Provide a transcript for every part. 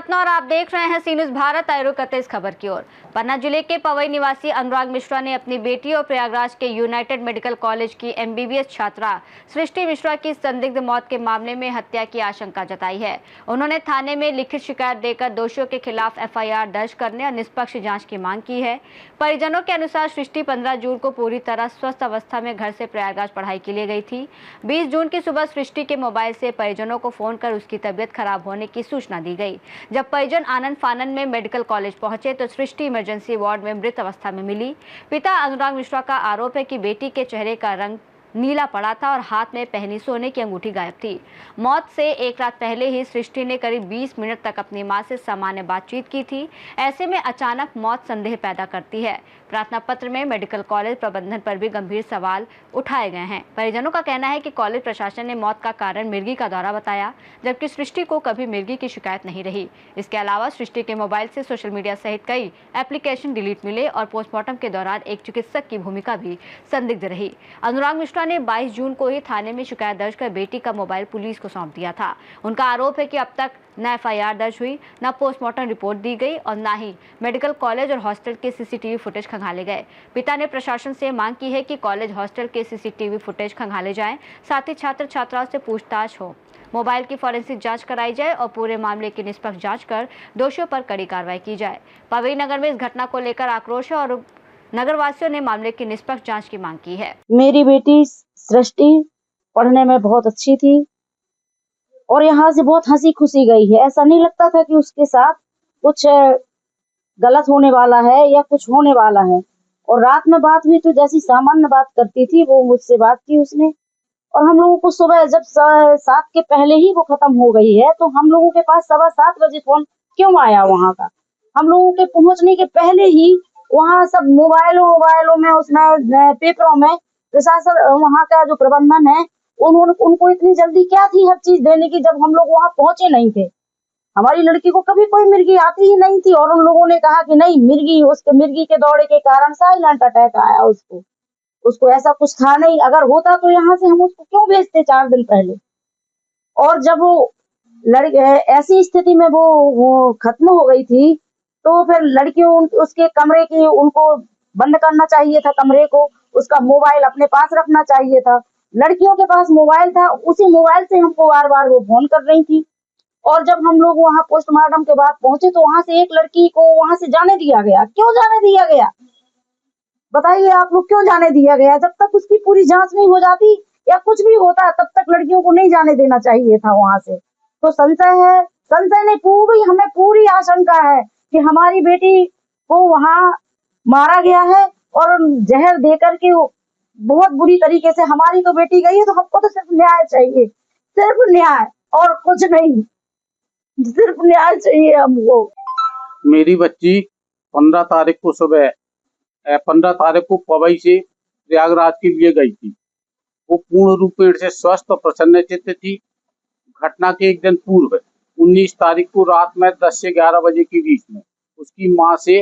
रत्ना और आप देख रहे हैं सी न्यूज़ भारत। आए रुख करते इस खबर की ओर। पन्ना जिले के पवई निवासी अनुराग मिश्रा ने अपनी बेटी और प्रयागराज के यूनाइटेड मेडिकल कॉलेज की एमबीबीएस छात्रा सृष्टि मिश्रा की संदिग्ध मौत के मामले में हत्या की आशंका जताई है। उन्होंने थाने में लिखित शिकायत देकर दोषियों के खिलाफ एफआईआर दर्ज करने और निष्पक्ष जाँच की मांग की है। परिजनों के अनुसार सृष्टि 15 जून को पूरी तरह स्वस्थ अवस्था में घर से प्रयागराज पढ़ाई के लिए गई थी। 20 जून की सुबह सृष्टि के मोबाइल से परिजनों को फोन कर उसकी तबीयत खराब होने की सूचना दी गई। जब परिजन आनंद फानन में मेडिकल कॉलेज पहुंचे तो सृष्टि इमरजेंसी वार्ड में मृत अवस्था में मिली। पिता अनुराग मिश्रा का आरोप है कि बेटी के चेहरे का रंग नीला पड़ा था और हाथ में पहनी सोने की अंगूठी गायब थी। मौत से एक रात पहले ही सृष्टि ने करीब 20 मिनट तक अपनी मां से सामान्य बातचीत की थी। ऐसे में अचानक मौत संदेह पैदा करती है। प्रार्थना पत्र में मेडिकल कॉलेज प्रबंधन पर भी गंभीर सवाल उठाए गए हैं। परिजनों का कहना है कि कॉलेज प्रशासन ने मौत का कारण मिर्गी का दौरा बताया, जबकि सृष्टि को कभी मिर्गी की शिकायत नहीं रही। इसके अलावा सृष्टि के मोबाइल से सोशल मीडिया सहित कई एप्लीकेशन डिलीट मिले और पोस्टमार्टम के दौरान एक चिकित्सक की भूमिका भी संदिग्ध रही। अनुराग मिश्रा ने 22 जून को ही थाने में शिकायत दर्ज कर बेटी का मोबाइल पुलिस को सौंप दिया था। उनका आरोप है कि अब तक न एफआईआर दर्ज हुई, न पोस्टमार्टम रिपोर्ट दी गई और न ही मेडिकल कॉलेज और हॉस्टल के सीसीटीवी फुटेज खंगाले गए। पिता ने प्रशासन से मांग की है कि कॉलेज हॉस्टल के सीसीटीवी फुटेज खंगाले जाएं, साथ ही छात्र छात्राओं से पूछताछ हो, मोबाइल की फॉरेंसिक जांच कराई जाए और पूरे मामले की निष्पक्ष जांच कर दोषियों पर कड़ी कार्रवाई की जाए। पवई नगर में इस घटना को लेकर आक्रोश है और नगरवासियों ने मामले की निष्पक्ष जांच की मांग की है। मेरी बेटी सृष्टि पढ़ने में बहुत अच्छी थी और यहाँ से बहुत हंसी खुशी गई है। ऐसा नहीं लगता था कि उसके साथ कुछ गलत होने वाला है या कुछ होने वाला है। और रात में बात हुई तो जैसी सामान्य बात करती थी वो मुझसे बात की उसने। और हम लोगों को सुबह जब 7 के पहले ही वो खत्म हो गई है तो हम लोगों के पास 7:15 बजे फोन क्यों आया वहाँ का? हम लोगों के पहुंचने के पहले ही वहाँ सब मोबाइलों में उसमें पेपरों में प्रशासन वहाँ का जो प्रबंधन है उनको इतनी जल्दी क्या थी हर चीज देने की, जब हम लोग वहाँ पहुंचे नहीं थे। हमारी लड़की को कभी कोई मिर्गी आती ही नहीं थी और उन लोगों ने कहा कि नहीं मिर्गी के दौरे के कारण साइलेंट अटैक आया उसको ऐसा कुछ था नहीं। अगर होता तो यहाँ से हम उसको क्यों भेजते 4 दिन पहले। और जब वो ऐसी स्थिति में वो खत्म हो गई थी तो फिर लड़कियों उसके कमरे की उनको बंद करना चाहिए था, कमरे को, उसका मोबाइल अपने पास रखना चाहिए था। लड़कियों के पास मोबाइल था, उसी मोबाइल से हमको बार बार वो फोन कर रही थी। और जब हम लोग वहाँ पोस्टमार्टम के बाद पहुंचे तो वहां से एक लड़की को वहां से जाने दिया गया। क्यों जाने दिया गया बताइए आप लोग, क्यों जाने दिया गया? जब तक उसकी पूरी जांच नहीं हो जाती या कुछ भी होता है तब तक लड़कियों को नहीं जाने देना चाहिए था वहां से। तो संशय नहीं, हमें पूरी आशंका है कि हमारी बेटी को वहां मारा गया है और जहर दे करके बहुत बुरी तरीके से। हमारी तो बेटी गई है तो हमको तो सिर्फ न्याय चाहिए, सिर्फ न्याय और कुछ नहीं, सिर्फ न्याय चाहिए हमको। मेरी बच्ची 15 तारीख को सुबह 15 तारीख को पवई से प्रयागराज के लिए गई थी। वो पूर्ण रूपेण से स्वस्थ और प्रसन्न चित्त थी। घटना के एक दिन पूर्व 19 तारीख को रात में 10 से 11 बजे के बीच में उसकी मां से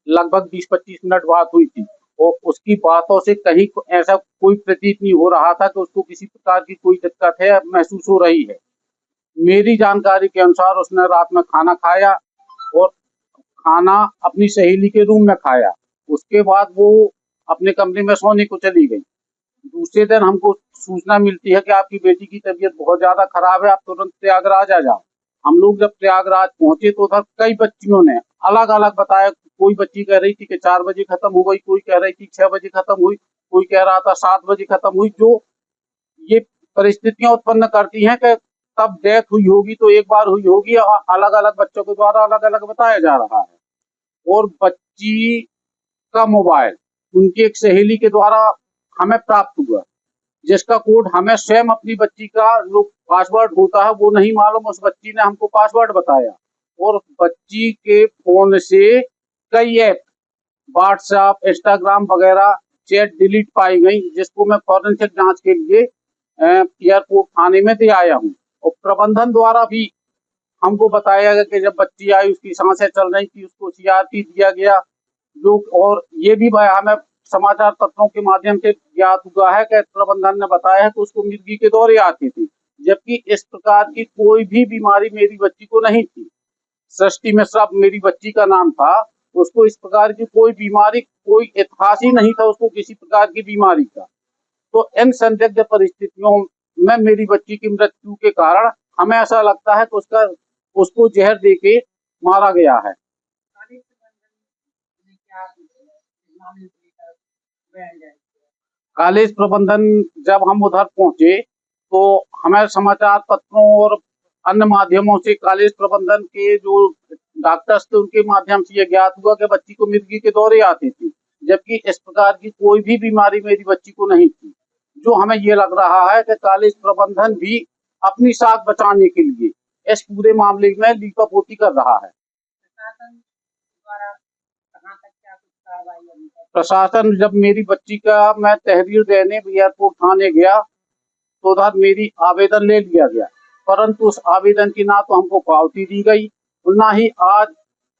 लगभग 20-25 मिनट बात हुई थी और उसकी बातों से कहीं ऐसा कोई प्रतीत नहीं हो रहा था कि उसको किसी प्रकार की कोई दिक्कत है महसूस हो रही है। मेरी जानकारी के अनुसार उसने रात में खाना खाया और खाना अपनी सहेली के रूम में खाया। उसके बाद वो अपने कमरे में सोने को चली गई। दूसरे दिन हमको सूचना मिलती है कि आपकी बेटी की तबीयत बहुत ज्यादा खराब है, आप तुरंत प्रयागराज आ जाओ। हम लोग जब प्रयागराज पहुंचे तो उधर कई बच्चियों ने अलग अलग बताया। कोई बच्ची कह रही थी कि 4 बजे खत्म हो गई, कोई कह रही थी 6 बजे खत्म हुई, कोई कह रहा था 7 बजे खत्म हुई। जो ये परिस्थितियां उत्पन्न करती हैं कि तब डेथ हुई होगी तो एक बार हुई होगी, अलग अलग बच्चों के द्वारा अलग अलग बताया जा रहा है। और बच्ची का मोबाइल उनकी एक सहेली के द्वारा हमें प्राप्त हुआ, जिसका कोड हमें स्वयं अपनी बच्ची का जो पासवर्ड होता है वो नहीं मालूम। उस बच्ची ने हमको पासवर्ड बताया और बच्ची के फोन से कई ऐप व्हाट्सएप, इंस्टाग्राम वगैरह चैट डिलीट पाई गई, जिसको मैं फॉरेंसिक जांच के लिए एयरपोर्ट थाने में दे आया हूँ। और प्रबंधन द्वारा भी हमको बताया गया कि जब बच्ची आई उसकी सांसें चल रही थी, उसको सीआरपी दिया गया। जो और ये भी हमें समाचार पत्रों के माध्यम से ज्ञात हुआ है कि प्रबंधन ने बताया है कि उसको मिर्गी के दौरे आते थे, जबकि इस प्रकार की कोई भी बीमारी मेरी बच्ची को नहीं थी। सृष्टि मिश्रा मेरी बच्ची का नाम था, उसको इस प्रकार की कोई बीमारी, कोई इतिहास ही नहीं था उसको किसी प्रकार की बीमारी का। तो इन संदिग्ध परिस्थितियों में मेरी बच्ची की मृत्यु के कारण हमें ऐसा लगता है कि उसको जहर देके मारा गया है। कॉलेज प्रबंधन जब हम उधर पहुंचे तो हमें समाचार पत्रों और अन्य माध्यमों से कॉलेज प्रबंधन के जो डॉक्टर्स थे उनके माध्यम से ये ज्ञात हुआ कि बच्ची को मिर्गी के दौरे आते थे, जबकि इस प्रकार की कोई भी बीमारी मेरी बच्ची को नहीं थी। जो हमें ये लग रहा है कि कॉलेज प्रबंधन भी अपनी साख बचाने के लिए इस पूरे मामले में लीपापोती कर रहा है। प्रशासन जब मेरी बच्ची का मैं तहरीर देने एयरपोर्ट थाने गया तो उधर मेरी आवेदन ले लिया गया, परंतु उस आवेदन की ना तो हमको पावती दी गई और ना ही आज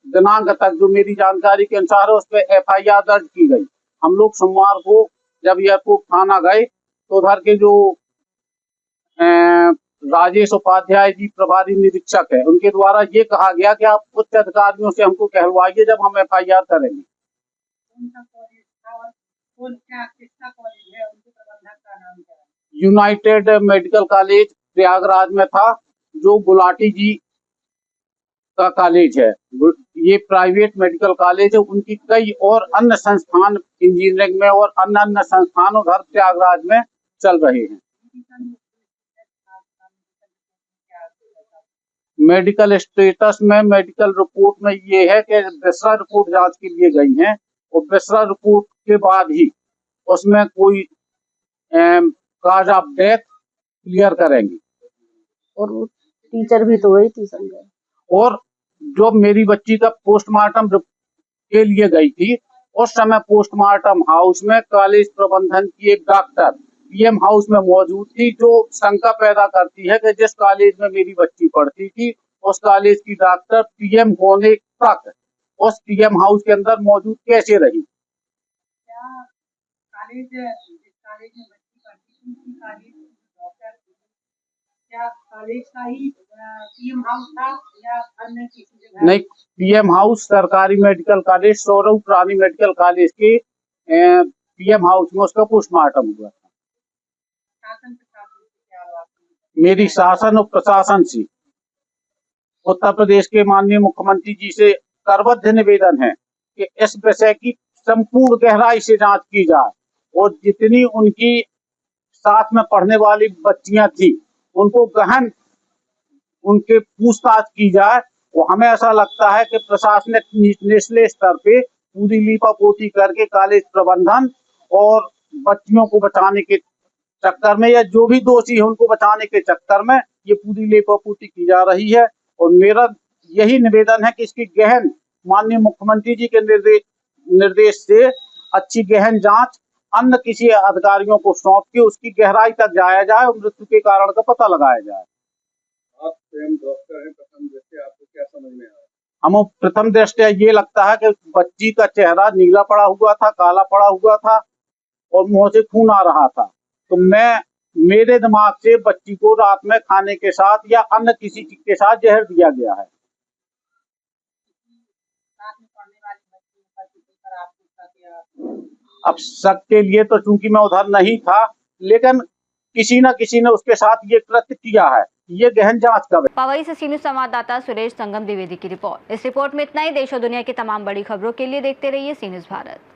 दिनांक तक जो मेरी जानकारी के अनुसार है उस पर FIR दर्ज की गई। हम लोग सोमवार को जब एयरपोर्ट थाना गए तो उधर के जो राजेश उपाध्याय जी प्रभारी निरीक्षक है उनके द्वारा ये कहा गया कि आप उच्च अधिकारियों से हमको कहलवाइए जब हम FIR करेंगे। यूनाइटेड मेडिकल कॉलेज प्रयागराज में था, जो गुलाटी जी का कॉलेज है। ये प्राइवेट मेडिकल कॉलेज है। उनकी कई और अन्य संस्थान इंजीनियरिंग में और अन्य संस्थान उधर प्रयागराज में चल रहे हैं। मेडिकल स्टेटस में मेडिकल रिपोर्ट में ये है कि बेसरा रिपोर्ट जांच के लिए गई हैं और बेसरा रिपोर्ट के बाद ही उसमें कोई काज ऑफ डेथ क्लियर करेंगे। और वो टीचर भी तो वही थी संजय। और जो मेरी बच्ची का पोस्टमार्टम के लिए गई थी उस समय पोस्टमार्टम हाउस में कॉलेज प्रबंधन की एक डॉक्टर PM हाउस में मौजूद थी, जो शंका पैदा करती है कि जिस कॉलेज में मेरी बच्ची पढ़ती थी उस कॉलेज की डॉक्टर PM होने तक उस PM हाउस के अंदर मौजूद कैसे रही। कॉलेज का ही PM हाउस था या अन्य किसी जगह? नहीं, PM हाउस सरकारी मेडिकल कॉलेज सौरभ प्राणी मेडिकल कॉलेज के PM हाउस में उसका पोस्टमार्टम हुआ था। मेरी शासन और प्रशासन से उत्तर प्रदेश के माननीय मुख्यमंत्री जी से करबद्ध निवेदन है कि इस विषय की संपूर्ण गहराई से जांच की जाए और जितनी उनकी साथ में पढ़ने वाली बच्चियां थी उनको गहन उनके पूछताछ की जाए। वो हमें ऐसा लगता है कि प्रशासनिक निचले स्तर पे पूरी लीपापोती करके कॉलेज प्रबंधन और बच्चियों को बचाने के चक्कर में या जो भी दोषी है उनको बचाने के चक्कर में ये पूरी लीपापोती की जा रही है। और मेरा यही निवेदन है कि इसकी गहन माननीय मुख्यमंत्री जी के निर्देश से अच्छी गहन जांच अन्य किसी अधिकारियों को सौंप के उसकी गहराई तक जाया जाए और मृत्यु के कारण का पता लगाया जाए। आप स्वयं डॉक्टर हैं, प्रथम दृष्टया आपको क्या समझ में आया? हमें प्रथम दृष्टया ये लगता है कि बच्ची का चेहरा नीला पड़ा हुआ था, काला पड़ा हुआ था और मुंह से खून आ रहा था। तो मेरे दिमाग से बच्ची को रात में खाने के साथ या अन्य किसी चीज के साथ जहर दिया गया है। अब शक के लिए तो चूंकि मैं उधर नहीं था, लेकिन किसी न किसी ने उसके साथ ये कृत्य किया है। ये गहन जांच का। पवई से सीनियर संवाददाता सुरेश संगम द्विवेदी की रिपोर्ट। इस रिपोर्ट में इतना ही। देश और दुनिया की तमाम बड़ी खबरों के लिए देखते रहिए सी न्यूज़ भारत।